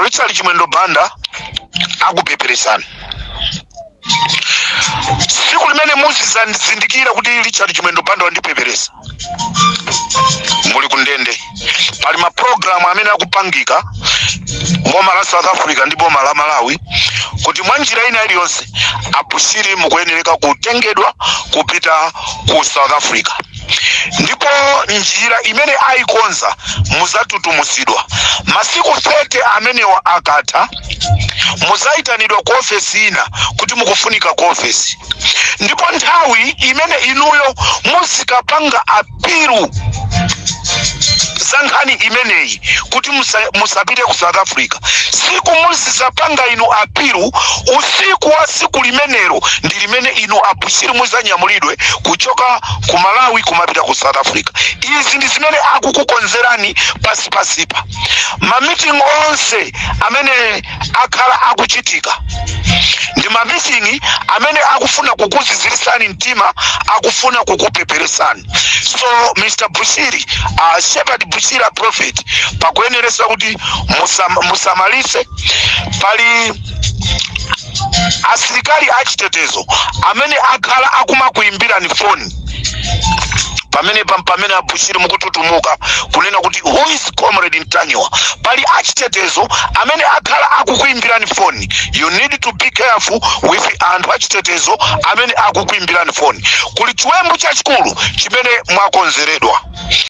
Richard Chimwendo Banda akupeperesana. Siku limene muzizindikira kuti Richard Chimwendo Banda wandipeperesa muli kundende pali ma program amene akupangika boma la South Africa ndi boma la Malawi kuti mwanjira ina iliyonse Bushiri mukuyenereka kutengedwa kupita ku South Africa. Ndipo njira imene aikonza muzatutumusidwa masiku 30 amenewa akatha muzaitanidwa ku office ina kuti mukufunika ku office. Ndipo nthawi imene inuyo muzikapanga apiru sankhani imeneyi kuti musapite ku South Africa, siku muzisapanga inu apiru usiku wa siku limenero ndi limene inu Bushiri muzanyamulidwe kuchoka ku Malawi kumapita ku South Africa. Izi ndi zimene akukukonzerani pasipa. Ma meeting onse amene akhala akuchitika ndi ma meeting amene akufuna kukuzizirisani mtima, akufuna kukupeperesani. So Mr. Bushiri, Shepherd Bushiri prophet, pakuyeneresa kuti musamalise pali asilikali achitetezo amene akhala akumakuimbira ni phone pamene Bushiri mukututumuka kunena kuti who is Comrade Ntanywa, pali achitetezo amene akhala akukuimbira ni phone. You need to be careful with anthu achitetezo amene akukuimbira ni phone. Kuli chiwembu chachikulu chimene mwakonzeredwa.